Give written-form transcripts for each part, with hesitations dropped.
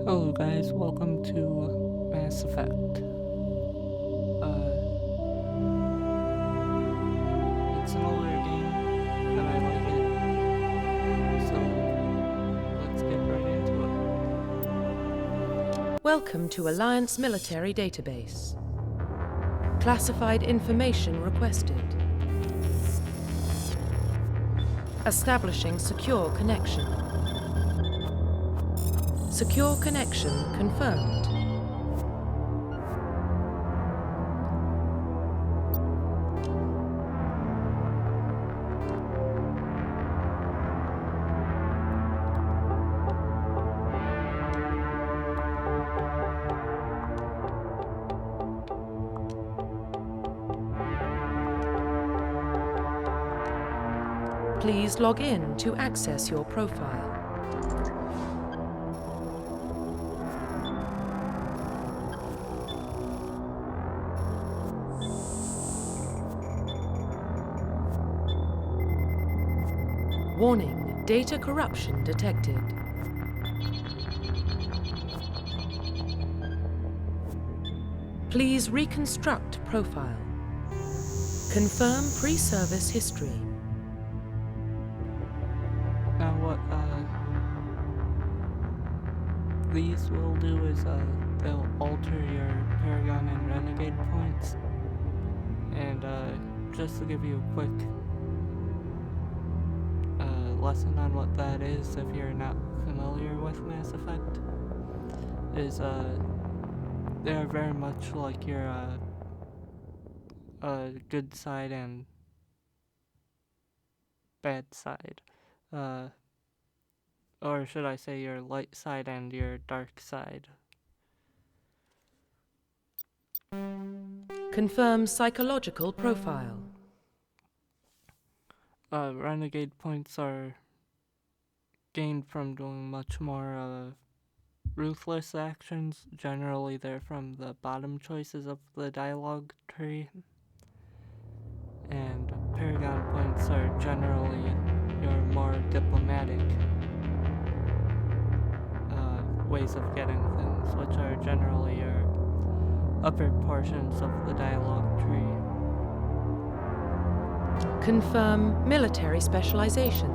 Hello guys, welcome to Mass Effect. It's an older game, but I like it. So, let's get right into it. Welcome to Alliance Military Database. Classified information requested. Establishing secure connection. Secure connection confirmed. Please log in to access your profile. Warning, data corruption detected. Please reconstruct profile. Confirm pre-service history. Now what these will do is they'll alter your Paragon and Renegade points. And just to give you a quick lesson on what that is, if you're not familiar with Mass Effect, is they're very much like your good side and bad side, or should I say your light side and your dark side. Confirm psychological profile. Renegade points are gained from doing much more ruthless actions. Generally, they're from the bottom choices of the dialogue tree. And Paragon points are generally your more diplomatic ways of getting things, which are generally your upper portions of the dialogue tree. Confirm military specialization.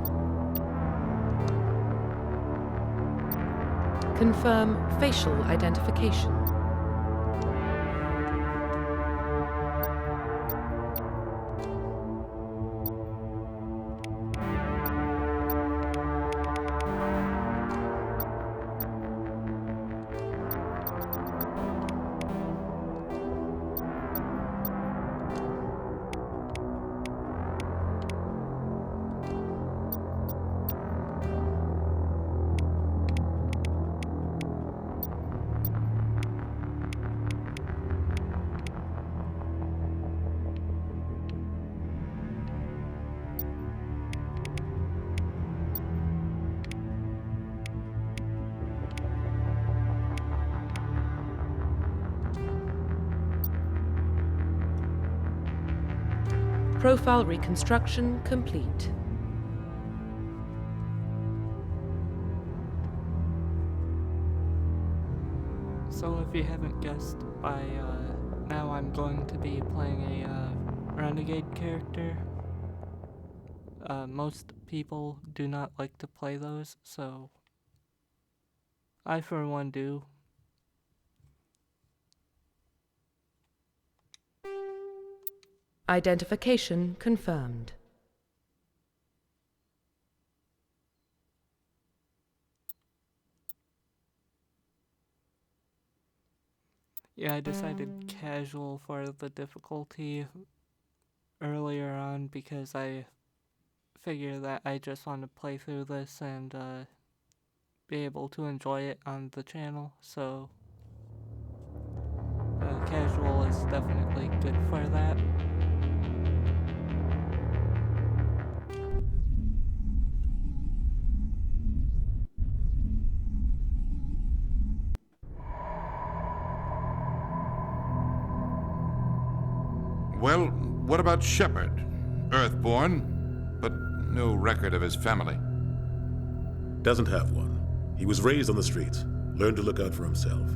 Confirm facial identification. Profile reconstruction complete. So if you haven't guessed by now, I'm going to be playing a Renegade character. Most people do not like to play those, so I for one do. Identification confirmed. Yeah, I decided casual for the difficulty earlier on because I figure that I just want to play through this and be able to enjoy it on the channel, so casual is definitely good for that. Well, what about Shepard? Earthborn, but no record of his family. Doesn't have one. He was raised on the streets. Learn to look out for himself.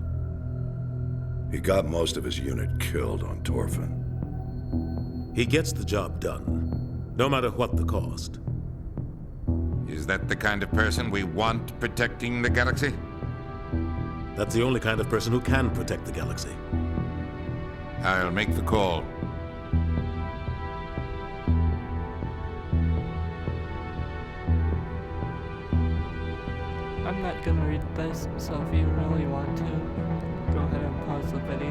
He got most of his unit killed on Torfin. He gets the job done, no matter what the cost. Is that the kind of person we want protecting the galaxy? That's the only kind of person who can protect the galaxy. I'll make the call. I'm not gonna read this, so if you really want to, go ahead and pause the video.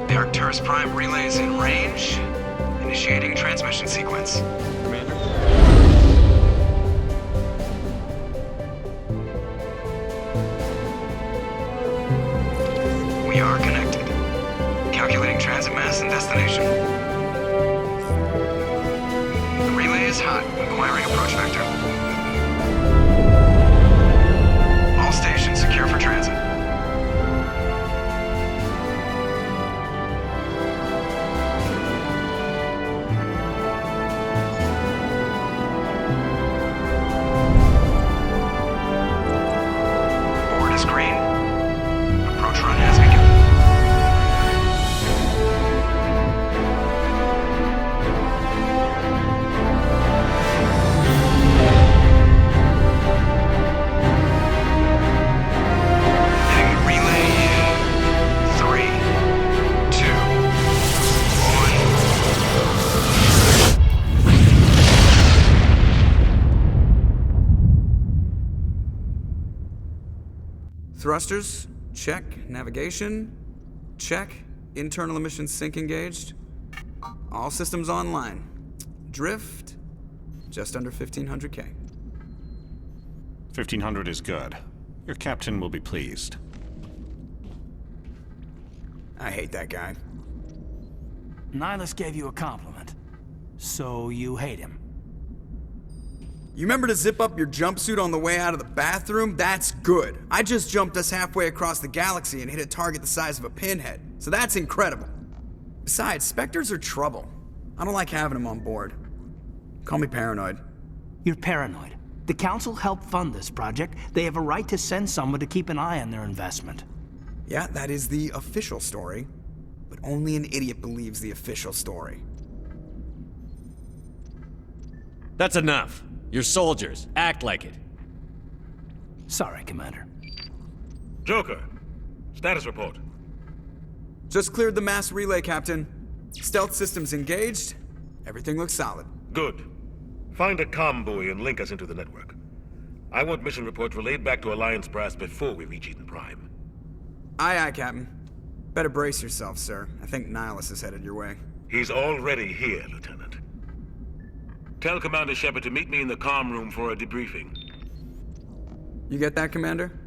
The Arcturus Prime relay is in range. Initiating transmission sequence. Commander? We are connected. Calculating transit mass and destination. The relay is hot. Acquiring approach vector. All stations secure for transit. Board is green. Approach run has begun. Hitting the relay in 3, 2, 1. Thrusters, check. Navigation, check. Internal emissions sync engaged. All systems online. Drift, just under 1500K. 1500 is good. Your captain will be pleased. I hate that guy. Nihilus gave you a compliment. So you hate him. You remember to zip up your jumpsuit on the way out of the bathroom? That's good. I just jumped us halfway across the galaxy and hit a target the size of a pinhead. So that's incredible. Besides, Spectres are trouble. I don't like having them on board. Call me paranoid. You're paranoid. The Council helped fund this project. They have a right to send someone to keep an eye on their investment. Yeah, that is the official story. But only an idiot believes the official story. That's enough. You're soldiers. Act like it. Sorry, Commander. Joker, status report. Just cleared the mass relay, Captain. Stealth systems engaged. Everything looks solid. Good. Find a comm buoy and link us into the network. I want mission reports relayed back to Alliance Brass before we reach Eden Prime. Aye, aye, Captain. Better brace yourself, sir. I think Nihilus is headed your way. He's already here, Lieutenant. Tell Commander Shepard to meet me in the comm room for a debriefing. You get that, Commander?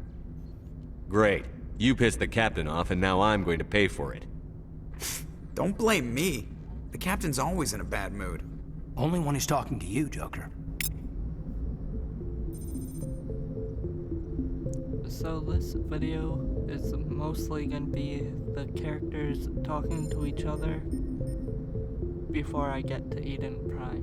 Great. You pissed the captain off, and now I'm going to pay for it. Don't blame me. The Captain's always in a bad mood. Only when he's talking to you, Joker. So this video is mostly gonna be the characters talking to each other before I get to Eden Prime.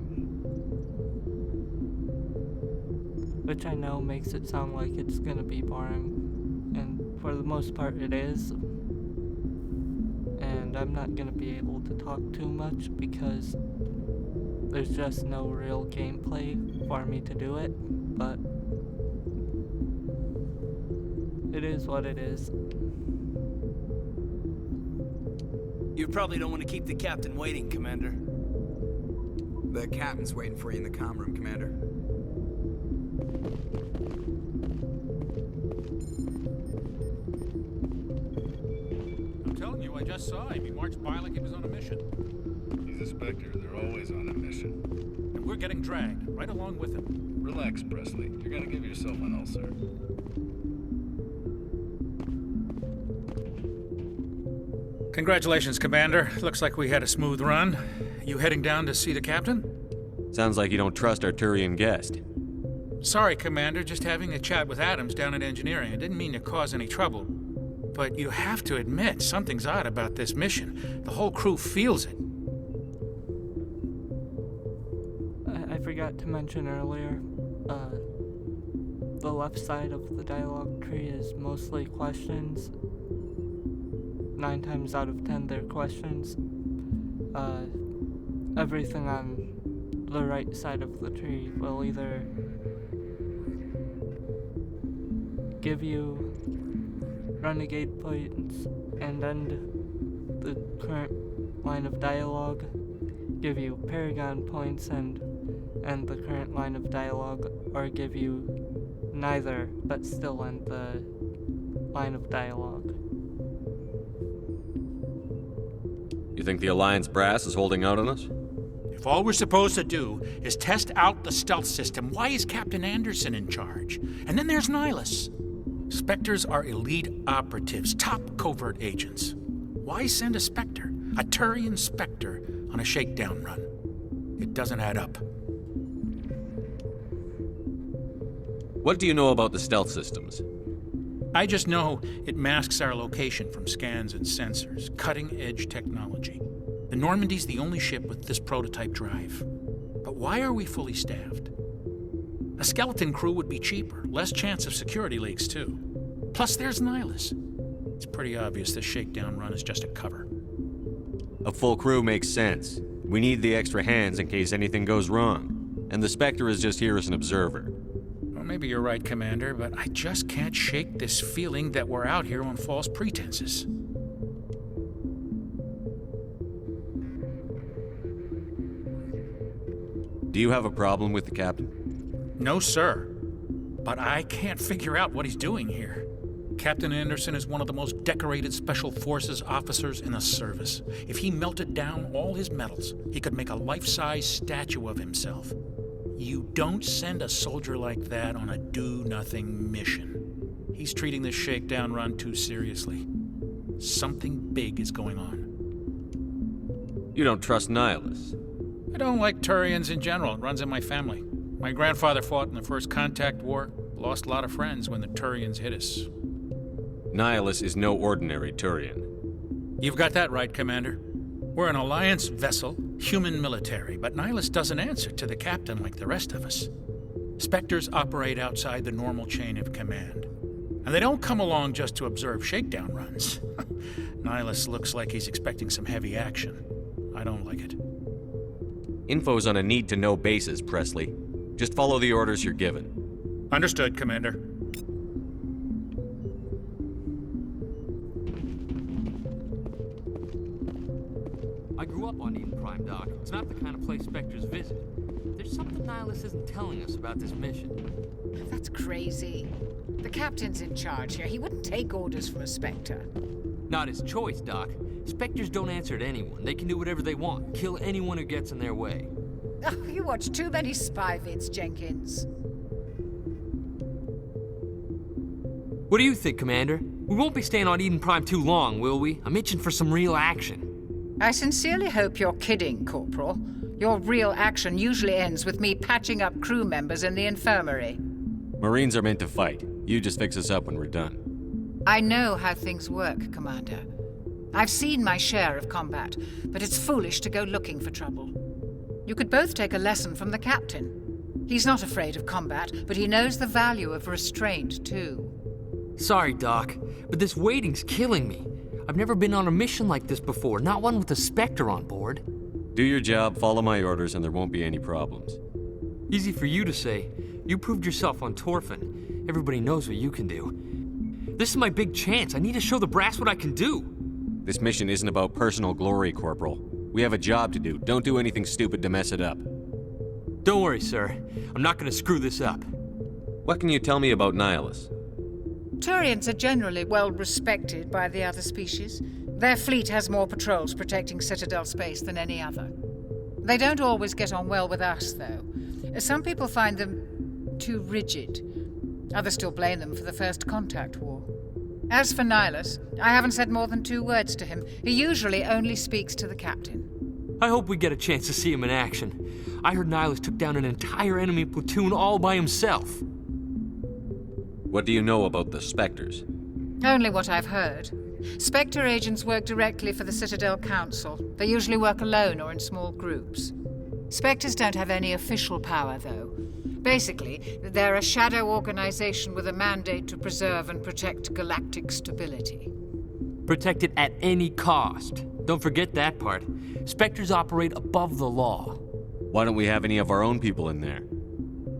Which I know makes it sound like it's gonna be boring, and for the most part it is. And I'm not gonna be able to talk too much because there's just no real gameplay for me to do it, but it is what it is. You probably don't want to keep the captain waiting, Commander. The Captain's waiting for you in the comm room, Commander. I'm telling you, I just saw him. He marched by like he was on a mission. He's a Spectre. They're always on a mission. And we're getting dragged, right along with him. Relax, Presley. You're gonna give yourself an ulcer. Congratulations, Commander. Looks like we had a smooth run. You heading down to see the captain? Sounds like you don't trust our Turian guest. Sorry, Commander. Just having a chat with Adams down at engineering. I didn't mean to cause any trouble. But you have to admit, something's odd about this mission. The whole crew feels it. I forgot to mention earlier, the left side of the dialogue tree is mostly questions. 9 times out of 10 they're questions. Everything on the right side of the tree will either give you renegade points and end the current line of dialogue, give you paragon points and end the current line of dialogue, or give you neither but still end the line of dialogue. You think the Alliance brass is holding out on us? If all we're supposed to do is test out the stealth system, why is Captain Anderson in charge? And then there's Nihilus. Spectres are elite operatives, top covert agents. Why send a Spectre, a Turian Spectre, on a shakedown run? It doesn't add up. What do you know about the stealth systems? I just know it masks our location from scans and sensors. Cutting-edge technology. The Normandy's the only ship with this prototype drive. But why are we fully staffed? A skeleton crew would be cheaper, less chance of security leaks, too. Plus, there's Nihilus. It's pretty obvious this shakedown run is just a cover. A full crew makes sense. We need the extra hands in case anything goes wrong. And the Spectre is just here as an observer. Well, maybe you're right, Commander, but I just can't shake this feeling that we're out here on false pretenses. Do you have a problem with the captain? No, sir. But I can't figure out what he's doing here. Captain Anderson is one of the most decorated Special Forces officers in the service. If he melted down all his medals, he could make a life-size statue of himself. You don't send a soldier like that on a do-nothing mission. He's treating this shakedown run too seriously. Something big is going on. You don't trust Nihilus? I don't like Turians in general. It runs in my family. My grandfather fought in the First Contact War. Lost a lot of friends when the Turians hit us. Nihilus is no ordinary Turian. You've got that right, Commander. We're an Alliance vessel, human military, but Nihilus doesn't answer to the captain like the rest of us. Spectres operate outside the normal chain of command. And they don't come along just to observe shakedown runs. Nihilus looks like he's expecting some heavy action. I don't like it. Info's on a need-to-know basis, Presley. Just follow the orders you're given. Understood, Commander. I grew up on Eden Prime, Doc. It's not the kind of place Spectres visit. There's something Nihilus isn't telling us about this mission. That's crazy. The captain's in charge here. He wouldn't take orders from a Spectre. Not his choice, Doc. Spectres don't answer to anyone. They can do whatever they want. Kill anyone who gets in their way. Oh, you watch too many spy vids, Jenkins. What do you think, Commander? We won't be staying on Eden Prime too long, will we? I'm itching for some real action. I sincerely hope you're kidding, Corporal. Your real action usually ends with me patching up crew members in the infirmary. Marines are meant to fight. You just fix us up when we're done. I know how things work, Commander. I've seen my share of combat, but it's foolish to go looking for trouble. You could both take a lesson from the captain. He's not afraid of combat, but he knows the value of restraint, too. Sorry, Doc, but this waiting's killing me. I've never been on a mission like this before, not one with a Spectre on board. Do your job, follow my orders, and there won't be any problems. Easy for you to say. You proved yourself on Torfin. Everybody knows what you can do. This is my big chance. I need to show the brass what I can do. This mission isn't about personal glory, Corporal. We have a job to do. Don't do anything stupid to mess it up. Don't worry, sir. I'm not going to screw this up. What can you tell me about Nihilus? Turians are generally well respected by the other species. Their fleet has more patrols protecting Citadel space than any other. They don't always get on well with us, though. Some people find them too rigid. Others still blame them for the First Contact War. As for Nihilus, I haven't said more than 2 words to him. He usually only speaks to the captain. I hope we get a chance to see him in action. I heard Nihilus took down an entire enemy platoon all by himself. What do you know about the Spectres? Only what I've heard. Spectre agents work directly for the Citadel Council. They usually work alone or in small groups. Spectres don't have any official power, though. Basically, they're a shadow organization with a mandate to preserve and protect galactic stability. Protect it at any cost. Don't forget that part. Spectres operate above the law. Why don't we have any of our own people in there?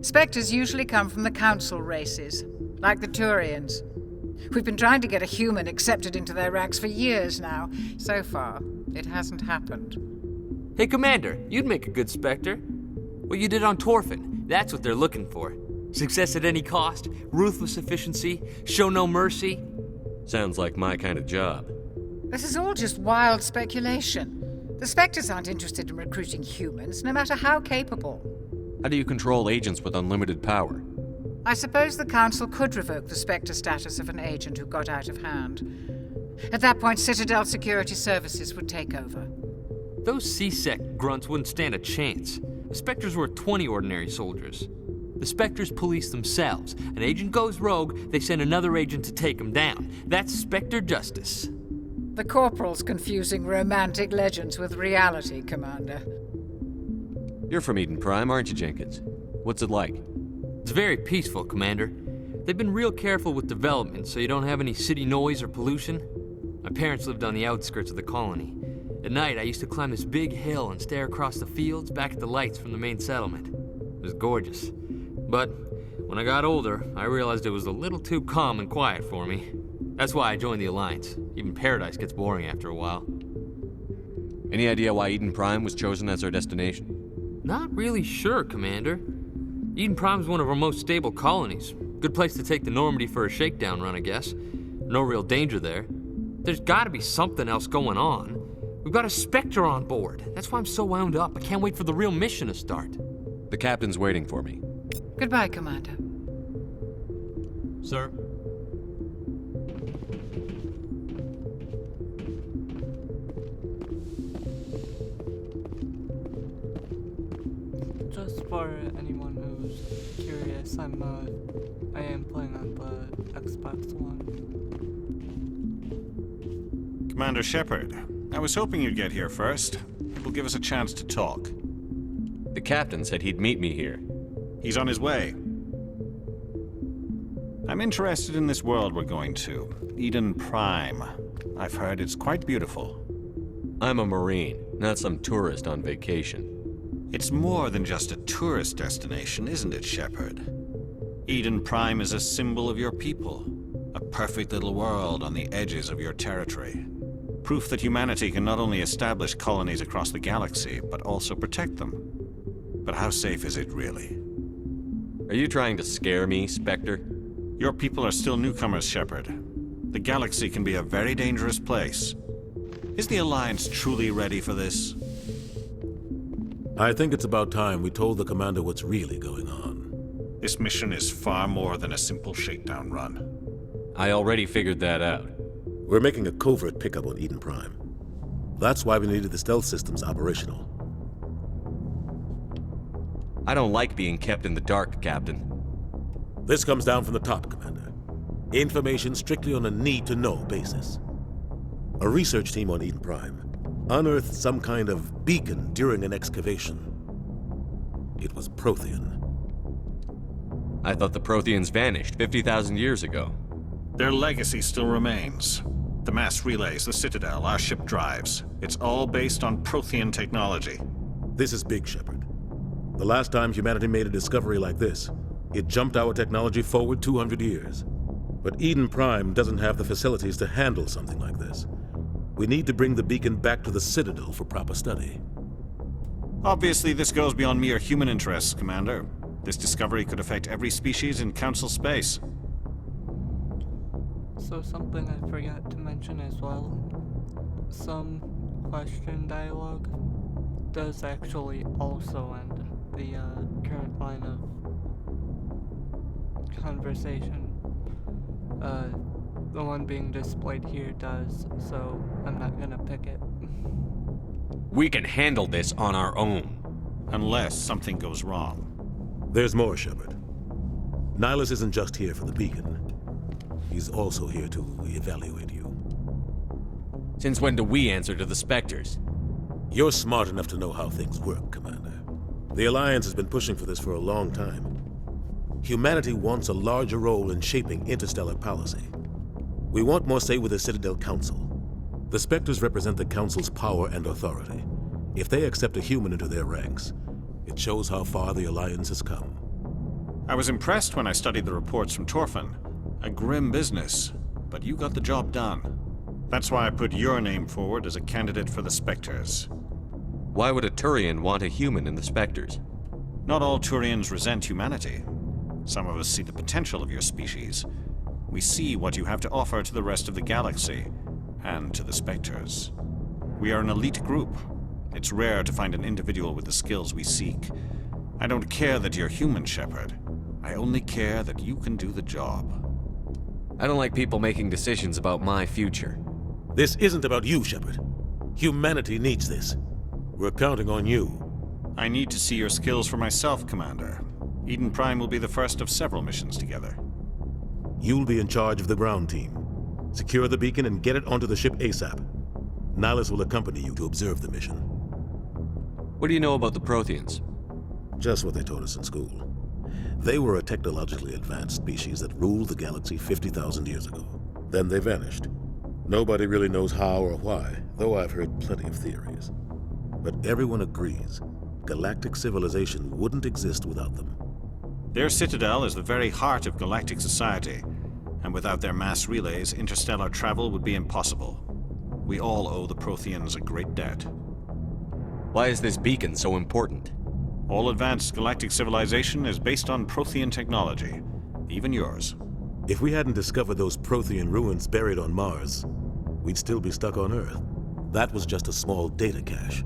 Spectres usually come from the Council races, like the Turians. We've been trying to get a human accepted into their ranks for years now. So far, it hasn't happened. Hey, Commander, you'd make a good Spectre. What you did on Torfin, that's what they're looking for. Success at any cost, ruthless efficiency, show no mercy. Sounds like my kind of job. This is all just wild speculation. The Spectres aren't interested in recruiting humans, no matter how capable. How do you control agents with unlimited power? I suppose the Council could revoke the Spectre status of an agent who got out of hand. At that point, Citadel Security Services would take over. Those C-Sec grunts wouldn't stand a chance. The Spectres were 20 ordinary soldiers. The Spectres police themselves. An agent goes rogue, they send another agent to take him down. That's Spectre justice. The Corporal's confusing romantic legends with reality, Commander. You're from Eden Prime, aren't you, Jenkins? What's it like? It's very peaceful, Commander. They've been real careful with development, so you don't have any city noise or pollution. My parents lived on the outskirts of the colony. At night, I used to climb this big hill and stare across the fields back at the lights from the main settlement. It was gorgeous. But when I got older, I realized it was a little too calm and quiet for me. That's why I joined the Alliance. Even Paradise gets boring after a while. Any idea why Eden Prime was chosen as our destination? Not really sure, Commander. Eden Prime's one of our most stable colonies. Good place to take the Normandy for a shakedown run, I guess. No real danger there. There's gotta be something else going on. We've got a Spectre on board. That's why I'm so wound up. I can't wait for the real mission to start. The captain's waiting for me. Goodbye, Commander. Sir? Just for anyone who's curious, I am playing on the Xbox One. Commander Shepard, I was hoping you'd get here first. It will give us a chance to talk. The captain said he'd meet me here. He's on his way. I'm interested in this world we're going to, Eden Prime. I've heard it's quite beautiful. I'm a Marine, not some tourist on vacation. It's more than just a tourist destination, isn't it, Shepard? Eden Prime is a symbol of your people. A perfect little world on the edges of your territory. Proof that humanity can not only establish colonies across the galaxy, but also protect them. But how safe is it, really? Are you trying to scare me, Spectre? Your people are still newcomers, Shepard. The galaxy can be a very dangerous place. Is the Alliance truly ready for this? I think it's about time we told the commander what's really going on. This mission is far more than a simple shakedown run. I already figured that out. We're making a covert pickup on Eden Prime. That's why we needed the stealth systems operational. I don't like being kept in the dark, Captain. This comes down from the top, Commander. Information strictly on a need-to-know basis. A research team on Eden Prime unearthed some kind of beacon during an excavation. It was Prothean. I thought the Protheans vanished 50,000 years ago. Their legacy still remains. The mass relays, the Citadel, our ship drives. It's all based on Prothean technology. This is big, Shepard. The last time humanity made a discovery like this, it jumped our technology forward 200 years. But Eden Prime doesn't have the facilities to handle something like this. We need to bring the beacon back to the Citadel for proper study. Obviously, this goes beyond mere human interests, Commander. This discovery could affect every species in Council space. So something I forgot to mention as well. Some question dialogue does actually also end the current line of conversation. the one being displayed here does, so I'm not gonna pick it. We can handle this on our own. Unless something goes wrong. There's more, Shepard. Nihilus isn't just here for the beacon. He's also here to evaluate you. Since when do we answer to the Spectres? You're smart enough to know how things work, Commander. The Alliance has been pushing for this for a long time. Humanity wants a larger role in shaping interstellar policy. We want more say with the Citadel Council. The Spectres represent the Council's power and authority. If they accept a human into their ranks, it shows how far the Alliance has come. I was impressed when I studied the reports from Torfin. A grim business, but you got the job done. That's why I put your name forward as a candidate for the Spectres. Why would a Turian want a human in the Spectres? Not all Turians resent humanity. Some of us see the potential of your species. We see what you have to offer to the rest of the galaxy, and to the Spectres. We are an elite group. It's rare to find an individual with the skills we seek. I don't care that you're human, Shepard. I only care that you can do the job. I don't like people making decisions about my future. This isn't about you, Shepard. Humanity needs this. We're counting on you. I need to see your skills for myself, Commander. Eden Prime will be the first of several missions together. You'll be in charge of the ground team. Secure the beacon and get it onto the ship ASAP. Nihilus will accompany you to observe the mission. What do you know about the Protheans? Just what they taught us in school. They were a technologically advanced species that ruled the galaxy 50,000 years ago. Then they vanished. Nobody really knows how or why, though I've heard plenty of theories. But everyone agrees, galactic civilization wouldn't exist without them. Their citadel is the very heart of galactic society, and without their mass relays, interstellar travel would be impossible. We all owe the Protheans a great debt. Why is this beacon so important? All advanced galactic civilization is based on Prothean technology, even yours. If we hadn't discovered those Prothean ruins buried on Mars, we'd still be stuck on Earth. That was just a small data cache.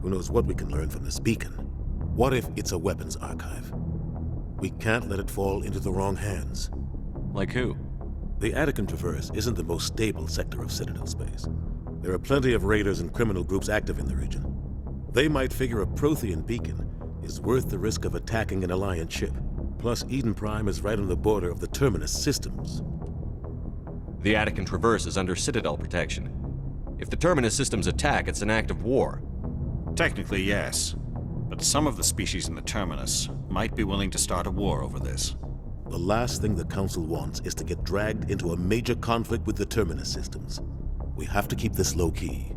Who knows what we can learn from this beacon? What if it's a weapons archive? We can't let it fall into the wrong hands. Like who? The Attican Traverse isn't the most stable sector of Citadel space. There are plenty of raiders and criminal groups active in the region. They might figure a Prothean beacon is worth the risk of attacking an Alliance ship. Plus, Eden Prime is right on the border of the Terminus systems. The Attican Traverse is under Citadel protection. If the Terminus systems attack, it's an act of war. Technically, yes. But some of the species in the Terminus might be willing to start a war over this. The last thing the Council wants is to get dragged into a major conflict with the Terminus systems. We have to keep this low-key.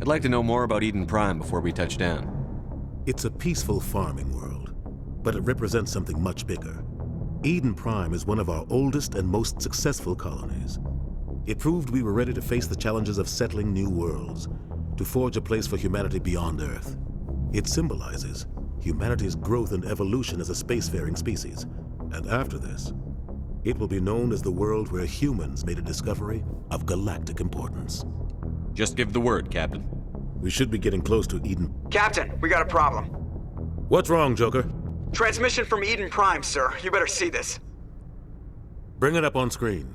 I'd like to know more about Eden Prime before we touch down. It's a peaceful farming world, but it represents something much bigger. Eden Prime is one of our oldest and most successful colonies. It proved we were ready to face the challenges of settling new worlds, to forge a place for humanity beyond Earth. It symbolizes humanity's growth and evolution as a spacefaring species. And after this, it will be known as the world where humans made a discovery of galactic importance. Just give the word, Captain. We should be getting close to Eden. Captain, we got a problem. What's wrong, Joker? Transmission from Eden Prime, sir. You better see this. Bring it up on screen.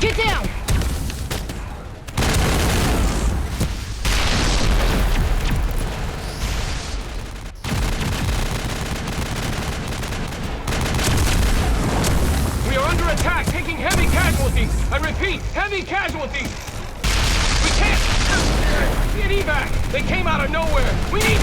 Get down! We are under attack, taking heavy casualties. I repeat, heavy casualties. We can't get evac. They came out of nowhere. We need...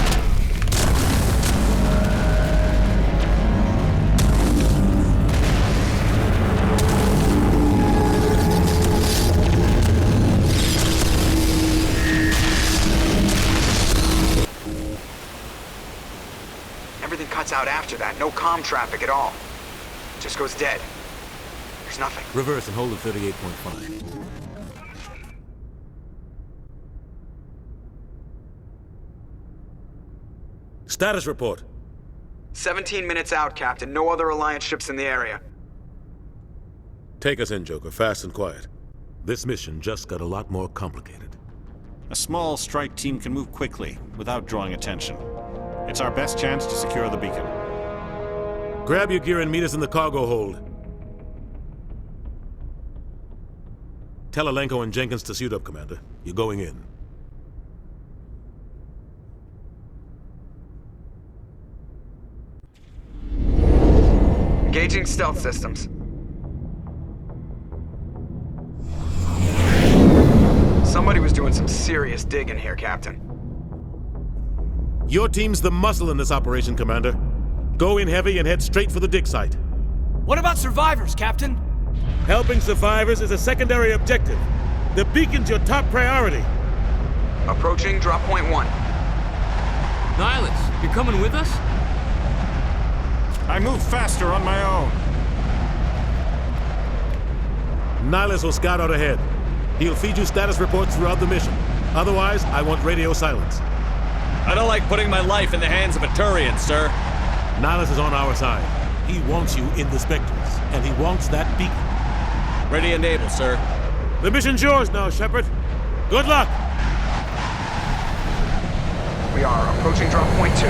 Everything cuts out after that. No comm traffic at all. Just goes dead. There's nothing. Reverse and hold at 38.5. Status report. 17 minutes out, Captain. No other Alliance ships in the area. Take us in, Joker, fast and quiet. This mission just got a lot more complicated. A small strike team can move quickly, without drawing attention. It's our best chance to secure the beacon. Grab your gear and meet us in the cargo hold. Tell Alenko and Jenkins to suit up, Commander. You're going in. Engaging stealth systems. Somebody was doing some serious digging here, Captain. Your team's the muscle in this operation, Commander. Go in heavy and head straight for the dig site. What about survivors, Captain? Helping survivors is a secondary objective. The beacon's your top priority. Approaching drop point 1. Nihilus, you're coming with us? I move faster on my own. Nihilus will scout out ahead. He'll feed you status reports throughout the mission. Otherwise, I want radio silence. I don't like putting my life in the hands of a Turian, sir. Nihilus is on our side. He wants you in the Spectres, and he wants that beacon. Ready and able, sir. The mission's yours now, Shepard. Good luck! We are approaching drop point 2.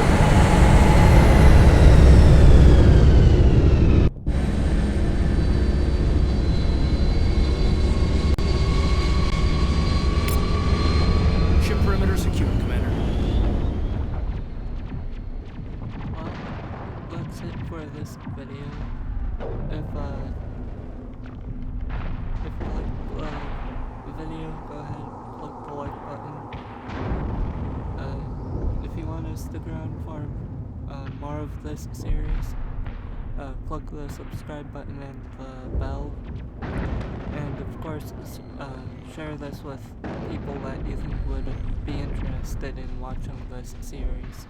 Ship perimeter secure, Commander. Well, that's it for this video. If you like the video, go ahead and click the like button. If you want to stick around for more of this series, click the subscribe button and the bell. And of course, share this with people that you think would be interested in watching this series.